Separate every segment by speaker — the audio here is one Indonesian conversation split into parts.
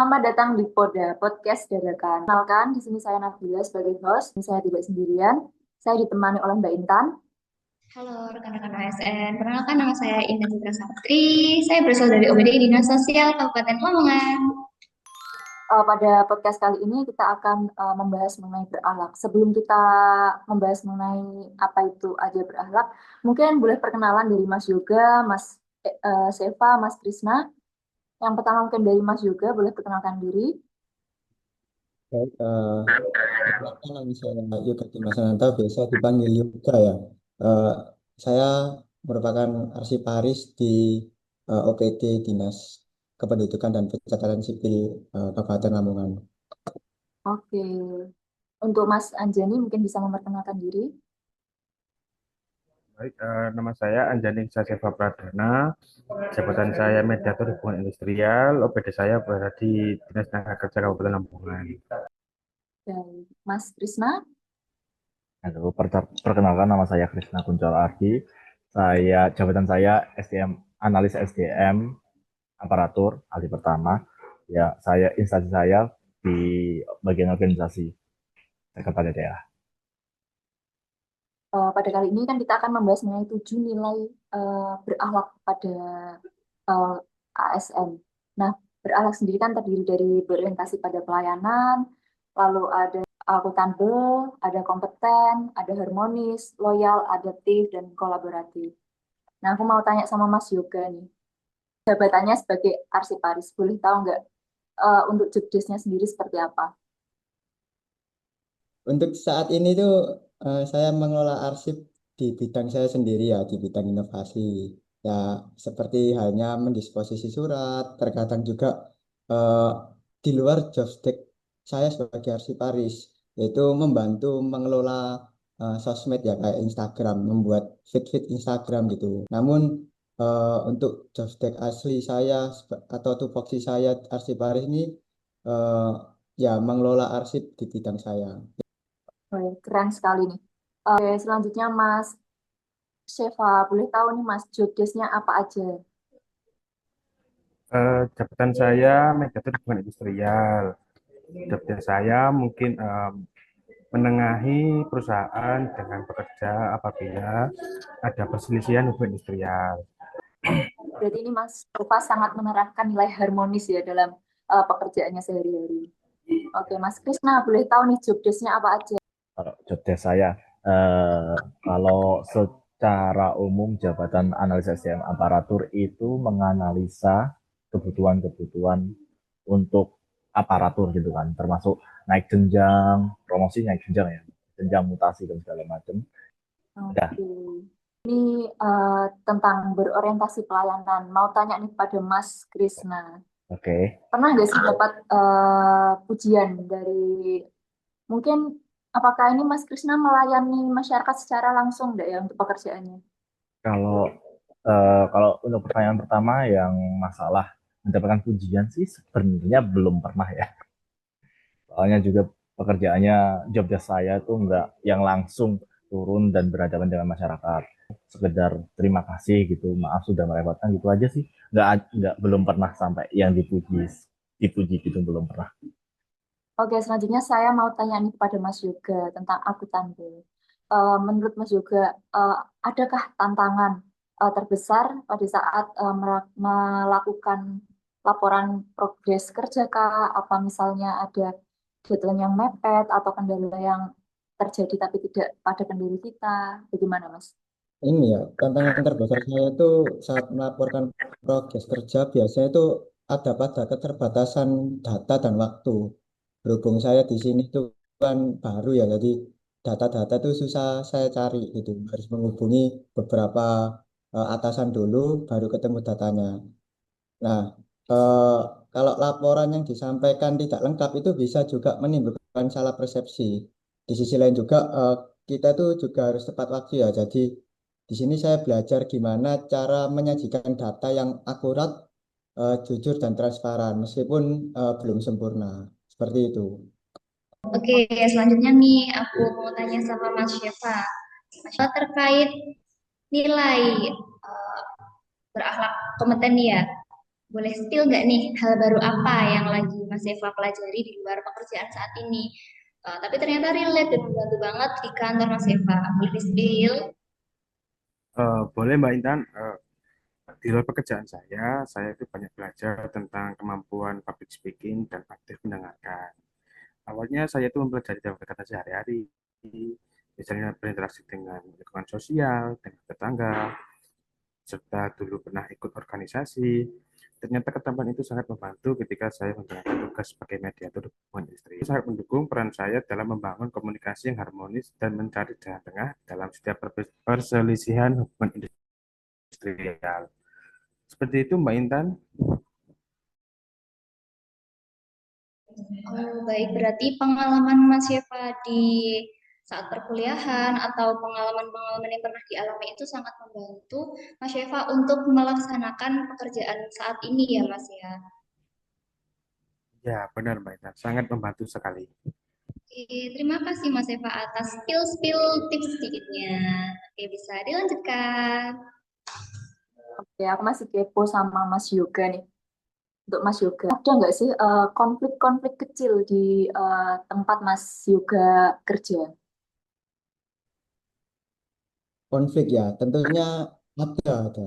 Speaker 1: Selamat datang di Poda Podcast Dadakan. Kenalkan, di sini saya Nabila sebagai host. Saya tidak sendirian. Saya ditemani oleh Mbak Intan.
Speaker 2: Halo rekan-rekan ASN, perkenalkan nama saya Indah Citra Saptri. Saya berasal dari OBDI Dinas Sosial Kabupaten Lamongan.
Speaker 1: Pada podcast kali ini kita akan membahas mengenai berakhlak. Sebelum kita membahas mengenai apa itu aja berakhlak, mungkin boleh perkenalan dari Mas Yoga, Mas Seva, Mas Krisna. Yang pertama mungkin dari Mas Yoga, boleh perkenalkan diri.
Speaker 3: Baik, perkenalkan nama saya Yoga Dimasananta, biasa dipanggil Yoga ya. Eh, saya merupakan arsiparis di OPD Dinas Kependudukan dan Pencatatan Sipil Kabupaten Lamongan.
Speaker 1: Oke, untuk Mas Anjani mungkin bisa memperkenalkan diri.
Speaker 4: Baik, nama saya Anjani Saseva Pradana, jabatan saya Mediator Hubungan Industrial, OPD saya berada di Dinas Tenaga Kerja Kabupaten Lamongan.
Speaker 1: Dan Mas Krisna.
Speaker 5: Halo, perkenalkan nama saya Krisna Kuncoro Ardi. Jabatan saya SDM, analis SDM aparatur ahli pertama. Ya, instansi saya di bagian organisasi sekretariat daerah.
Speaker 1: Pada kali ini kan kita akan membahas mengenai 7 nilai berakhlak pada uh, ASN. Nah, berakhlak sendiri kan terdiri dari berorientasi pada pelayanan, lalu ada akuntabel, ada kompeten, ada harmonis, loyal, adaptif, dan kolaboratif. Nah, aku mau tanya sama Mas Yoga nih, jabatannya sebagai arsiparis, boleh tahu nggak untuk job desk-nya sendiri seperti apa?
Speaker 3: Untuk saat ini tuh saya mengelola arsip di bidang saya sendiri ya, di bidang inovasi. Ya, seperti hanya mendisposisi surat, terkadang juga eh, di luar job desk saya sebagai arsiparis, yaitu membantu mengelola sosmed ya kayak Instagram, membuat feed-feed Instagram gitu. Namun untuk job desk asli saya atau tupoksi saya arsiparis ini eh, ya mengelola arsip di bidang saya.
Speaker 1: Oh, keren sekali nih. Oke, selanjutnya Mas Sheva, boleh tahu nih Mas, job desk-nya apa aja?
Speaker 4: Jabatan saya Mediator Hubungan Industrial. Jabatan saya mungkin menengahi perusahaan dengan pekerja apabila ada perselisihan hubungan industrial.
Speaker 1: Berarti ini Mas Sheva sangat menerapkan nilai harmonis ya dalam pekerjaannya sehari-hari. Oke, Mas Krisna, boleh tahu nih job desk-nya apa aja?
Speaker 5: Kalau job desk saya, kalau secara umum jabatan analis SDM aparatur itu menganalisa kebutuhan-kebutuhan untuk aparatur gitu kan, termasuk naik jenjang, promosi naik jenjang ya, jenjang mutasi dan segala macam. Udah.
Speaker 1: Oke. Ini tentang berorientasi pelayanan. Mau tanya nih pada Mas Krisna.
Speaker 5: Oke.
Speaker 1: Pernah nggak sih dapat pujian dari mungkin apakah ini Mas Krisna melayani masyarakat secara langsung nggak ya untuk pekerjaannya?
Speaker 5: Kalau kalau untuk pertanyaan pertama yang masalah mendapatkan pujian sih sebenarnya belum pernah ya. Soalnya juga pekerjaannya job desk saya tuh nggak yang langsung turun dan berhadapan dengan masyarakat. Sekedar terima kasih gitu, maaf sudah merepotkan gitu aja sih. Nggak belum pernah sampai yang dipuji dipuji gitu belum pernah.
Speaker 1: Oke, selanjutnya saya mau tanya nih kepada Mas Yoga tentang akuntansi. Menurut Mas Yoga, eh, adakah tantangan terbesar pada saat melakukan laporan progres kerja kah? Apa misalnya ada deadline yang mepet atau kendala yang terjadi tapi tidak pada kendali kita? Bagaimana, Mas?
Speaker 3: Ini ya, tantangan terbesar saya itu saat melaporkan progres kerja biasanya itu ada pada keterbatasan data dan waktu. Berhubung saya di sini tuh kan baru ya, jadi data-data itu susah saya cari gitu. Harus menghubungi beberapa atasan dulu, baru ketemu datanya. Nah, eh, kalau laporan yang disampaikan tidak lengkap itu bisa juga menimbulkan salah persepsi. Di sisi lain juga kita tuh juga harus tepat waktu ya. Jadi di sini saya belajar gimana cara menyajikan data yang akurat, jujur dan transparan meskipun belum sempurna. Seperti itu.
Speaker 2: Oke, selanjutnya nih aku mau tanya sama Mas Syefa. Mas Syefa terkait nilai berakhlak kompeten nih ya. Boleh spill nggak nih hal baru apa yang lagi Mas Eva pelajari di luar pekerjaan saat ini. Tapi ternyata relate dan membantu banget di kantor Mas Eva. Boleh di-spill?
Speaker 4: Boleh Mbak Intan, di luar pekerjaan saya itu banyak belajar tentang kemampuan public speaking dan aktif mendengarkan. Awalnya saya itu mempelajari dalam kegiatan sehari-hari, misalnya berinteraksi dengan lingkungan sosial, dengan tetangga, serta dulu pernah ikut organisasi. Ternyata keterampilan itu sangat membantu ketika saya menjalankan tugas sebagai mediator hubungan industri. Itu sangat mendukung peran saya dalam membangun komunikasi yang harmonis dan mencari jalan tengah dalam setiap perselisihan hubungan industrial. Seperti itu Mbak Intan.
Speaker 2: Oh, baik. Berarti pengalaman Mas Eva di saat perkuliahan atau pengalaman-pengalaman yang pernah dialami itu sangat membantu Mas Eva untuk melaksanakan pekerjaan saat ini ya, Mas ya.
Speaker 4: Ya, benar Mbak Intan. Sangat membantu sekali.
Speaker 2: Oke, terima kasih Mas Eva atas spill-spill tips sedikitnya. Oke, bisa dilanjutkan.
Speaker 1: Oke, aku masih kepo sama Mas Yoga nih. Untuk Mas Yoga, ada nggak sih konflik-konflik kecil di tempat Mas Yoga kerja?
Speaker 3: Konflik ya, tentunya ada.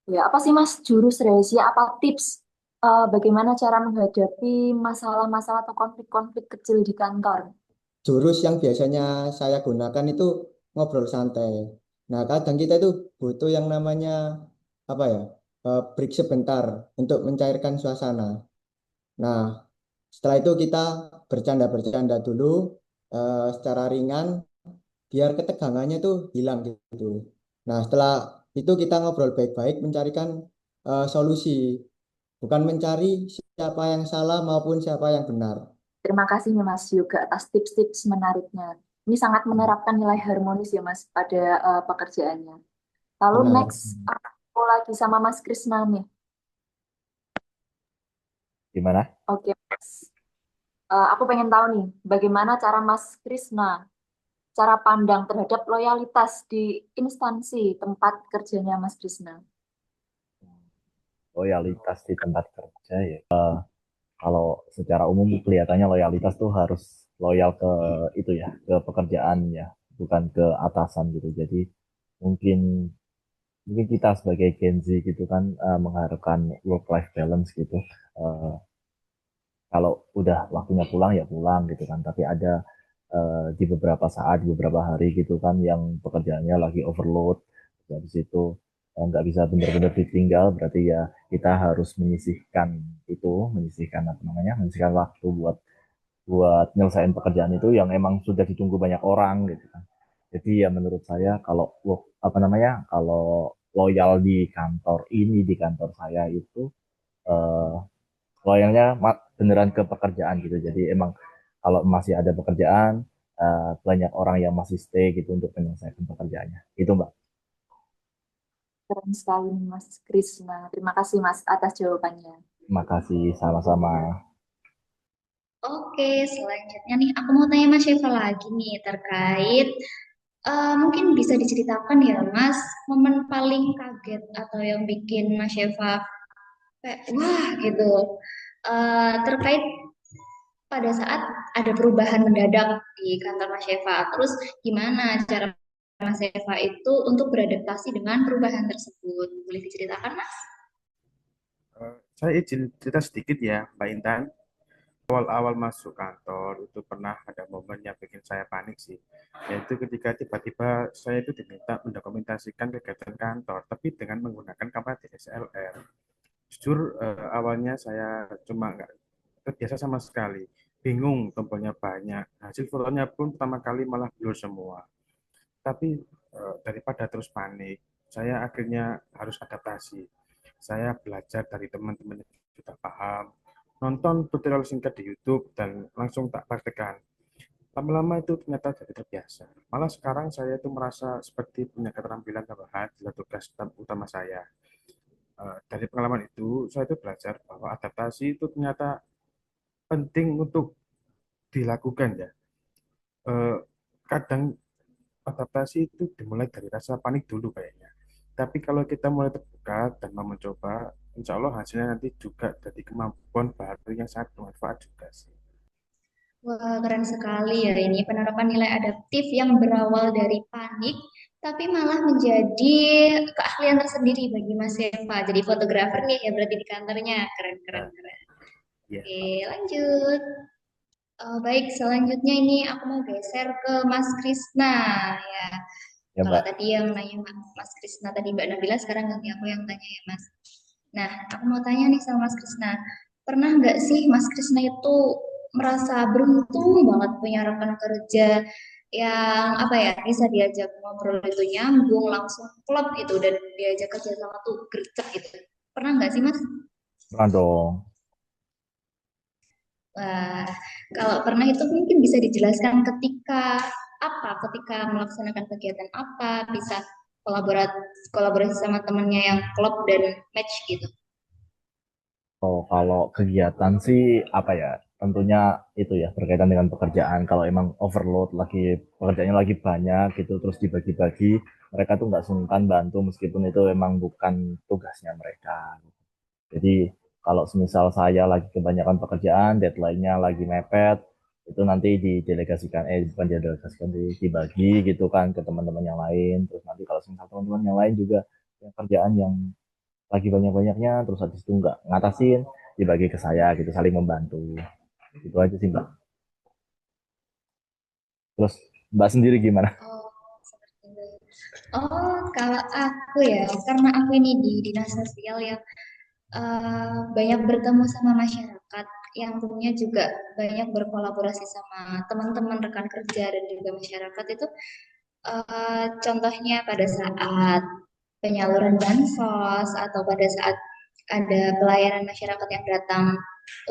Speaker 1: Ya, apa sih Mas jurus rahasia, apa tips bagaimana cara menghadapi masalah-masalah atau konflik-konflik kecil di kantor?
Speaker 3: Jurus yang biasanya saya gunakan itu ngobrol santai. Nah, kadang kita itu butuh yang namanya apa ya? Break sebentar untuk mencairkan suasana. Nah, setelah itu kita bercanda-bercanda dulu secara ringan biar ketegangannya itu hilang gitu. Nah, setelah itu kita ngobrol baik-baik mencarikan solusi, bukan mencari siapa yang salah maupun siapa yang benar.
Speaker 1: Terima kasih nih Mas Yoga atas tips-tips menariknya. Ini sangat menerapkan nilai harmonis ya Mas pada pekerjaannya. Lalu
Speaker 3: Benar.
Speaker 1: next aku lagi sama Mas Krisna nih.
Speaker 5: Gimana?
Speaker 1: Oke Mas. Aku pengen tahu nih bagaimana cara Mas Krisna cara pandang terhadap loyalitas di instansi tempat kerjanya Mas Krisna.
Speaker 5: Loyalitas di tempat kerja ya. Kalau secara umum kelihatannya loyalitas tuh harus loyal ke itu ya, ke pekerjaan ya, bukan ke atasan gitu. Jadi mungkin mungkin kita sebagai Gen Z gitu kan mengharapkan work life balance gitu. Eh, Kalau udah waktunya pulang ya pulang gitu kan. Tapi ada di beberapa saat, di beberapa hari gitu kan yang pekerjaannya lagi overload. Habis itu nggak bisa benar-benar ditinggal, berarti ya kita harus menyisihkan itu, menyisihkan apa namanya, menyisihkan waktu buat buat nyelesain pekerjaan itu yang emang sudah ditunggu banyak orang gitu kan. Jadi ya menurut saya kalau apa namanya, kalau loyal di kantor ini, di kantor saya itu eh, loyalnya beneran ke pekerjaan gitu. Jadi emang kalau masih ada pekerjaan, banyak orang yang masih stay gitu untuk menyelesaikan pekerjaannya. Itu Mbak.
Speaker 1: Keren sekali nih Mas Krisna. Terima kasih Mas atas jawabannya.
Speaker 5: Terima kasih sama-sama.
Speaker 2: Oke, selanjutnya nih aku mau tanya Mas Syifa lagi nih terkait mungkin bisa diceritakan ya Mas momen paling kaget atau yang bikin Mas Syifa kayak wah gitu terkait pada saat ada perubahan mendadak di kantor Mas Syifa. Terus gimana cara Mas Syifa itu untuk beradaptasi dengan perubahan tersebut? Boleh diceritakan Mas?
Speaker 4: Saya izin cerita sedikit ya, Mbak Intan. Awal-awal masuk kantor itu pernah ada momen yang bikin saya panik sih. Yaitu ketika tiba-tiba saya itu diminta mendokumentasikan kegiatan kantor, tapi dengan menggunakan kamera DSLR. Jujur awalnya saya cuma nggak terbiasa sama sekali. Bingung, tombolnya banyak. Hasil fotonya pun pertama kali malah blur semua. Tapi daripada terus panik, saya akhirnya harus adaptasi. Saya belajar dari teman-teman yang sudah paham, nonton tutorial singkat di YouTube dan langsung tak praktekkan. Lama-lama itu ternyata jadi terbiasa. Malah sekarang saya itu merasa seperti punya keterampilan tambahan dalam tugas utama saya. Dari pengalaman itu, saya itu belajar bahwa adaptasi itu ternyata penting untuk dilakukan ya. Eh, Kadang adaptasi itu dimulai dari rasa panik dulu kayaknya. Tapi kalau kita mulai terbuka dan mau mencoba, insya Allah hasilnya nanti juga jadi kemampuan baru yang sangat bermanfaat juga sih.
Speaker 2: Wah, keren sekali ya ini penerapan nilai adaptif yang berawal dari panik, tapi malah menjadi keahlian tersendiri bagi Mas Eva. Jadi fotografer nih ya berarti di kantornya. Keren, keren,
Speaker 4: Nah,
Speaker 2: keren.
Speaker 4: ya,
Speaker 2: Oke, lanjut. Baik, selanjutnya ini aku mau geser ke Mas Krisna ya.
Speaker 5: Ya,
Speaker 2: Kalau
Speaker 5: Mbak.
Speaker 2: tadi yang nanya Mas Krisna tadi Mbak Nabila, sekarang ganti aku yang tanya ya Mas. Nah, aku mau tanya nih sama Mas Krisna, pernah nggak sih Mas Krisna itu merasa beruntung banget punya rekan kerja yang apa ya bisa diajak ngobrol itu nyambung langsung klop gitu dan diajak kerja sama tuh gercep gitu. Pernah nggak sih Mas?
Speaker 5: Pernah dong.
Speaker 2: Wah, kalau pernah itu mungkin bisa dijelaskan ketika apa, ketika melaksanakan kegiatan apa, bisa kolaborasi sama temennya yang klop dan match gitu.
Speaker 5: Oh, kalau kegiatan sih apa ya? Tentunya itu ya berkaitan dengan pekerjaan. Kalau emang overload lagi pekerjaannya lagi banyak gitu terus dibagi-bagi, mereka tuh nggak sungkan bantu meskipun itu emang bukan tugasnya mereka. Jadi kalau semisal saya lagi kebanyakan pekerjaan, deadline-nya lagi mepet, itu nanti didelegasikan, bukan didelegasikan, dibagi gitu kan ke teman-teman yang lain. Terus nanti kalau semisal teman-teman yang lain juga yang kerjaan yang lagi banyak-banyaknya, terus habis itu nggak ngatasin, dibagi ke saya gitu, saling membantu. Itu aja sih Mbak. Terus Mbak sendiri gimana?
Speaker 2: Oh, seperti itu. Oh, kalau aku ya, karena aku ini di dinas sosial yang banyak bertemu sama masyarakat, yang tentunya juga banyak berkolaborasi sama teman-teman rekan kerja dan juga masyarakat itu, contohnya pada saat penyaluran bansos atau pada saat ada pelayanan masyarakat yang datang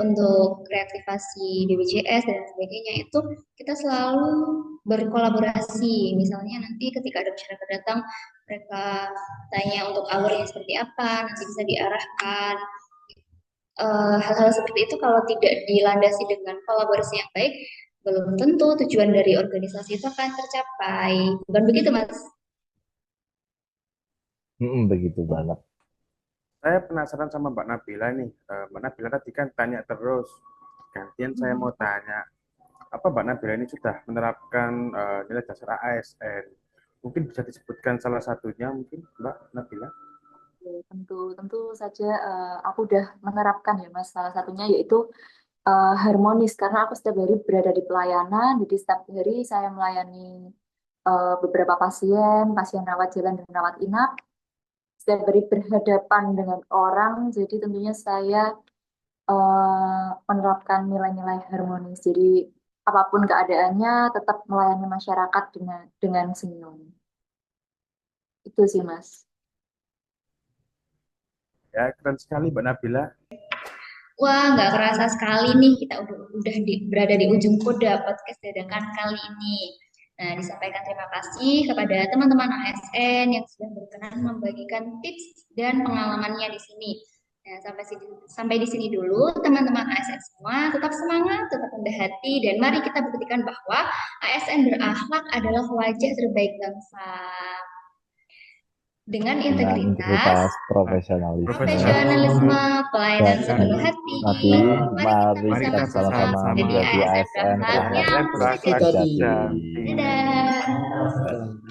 Speaker 2: untuk reaktivasi BPJS dan sebagainya itu kita selalu berkolaborasi. Misalnya nanti ketika ada masyarakat datang, mereka tanya untuk alurnya seperti apa, nanti bisa diarahkan. Hal-hal seperti itu kalau tidak dilandasi dengan kolaborasi yang baik, belum tentu tujuan dari organisasi itu akan tercapai. Bukan begitu, Mas?
Speaker 5: Begitu banget.
Speaker 4: saya penasaran sama Mbak Nabila nih. Mbak Nabila tadi kan tanya terus. Gantian saya mau tanya, apa Mbak Nabila ini sudah menerapkan nilai dasar ASN? Mungkin bisa disebutkan salah satunya mungkin Mbak Nabila?
Speaker 1: Tentu, tentu saja aku udah menerapkan ya Mas. Salah satunya yaitu harmonis karena aku setiap hari berada di pelayanan, jadi setiap hari saya melayani beberapa pasien, pasien rawat jalan dan rawat inap. Setiap hari berhadapan dengan orang, jadi tentunya saya menerapkan nilai-nilai harmonis. Jadi apapun keadaannya, tetap melayani masyarakat dengan senyum. Itu sih Mas.
Speaker 4: Ya, keren sekali Mbak Nabila.
Speaker 2: Wah, nggak kerasa sekali nih kita berada di ujung kuda podcast dadakan kali ini. Nah, disampaikan terima kasih kepada teman-teman ASN yang sudah berkenan membagikan tips dan pengalamannya di sini. Nah, sampai di sini dulu teman-teman ASN semua, tetap semangat, tetap rendah hati, dan mari kita buktikan bahwa ASN berakhlak adalah wajah terbaik bangsa. Dengan
Speaker 5: Dengan
Speaker 2: integritas,
Speaker 5: integritas, profesionalisme,
Speaker 2: profesionalisme, pelayanan
Speaker 5: dan
Speaker 2: sepenuh hati.
Speaker 5: hati,
Speaker 2: Mari
Speaker 5: mari
Speaker 2: kita
Speaker 5: kita sama-sama
Speaker 2: bersama-sama menjadi
Speaker 5: menjadi
Speaker 2: ASN
Speaker 5: ASN
Speaker 2: berakhlak
Speaker 5: berakhlak
Speaker 2: yang
Speaker 5: yang
Speaker 4: ASN berakhlak
Speaker 2: sejati.
Speaker 3: Sejati.
Speaker 4: sejati.
Speaker 2: Dadah.
Speaker 3: Nah,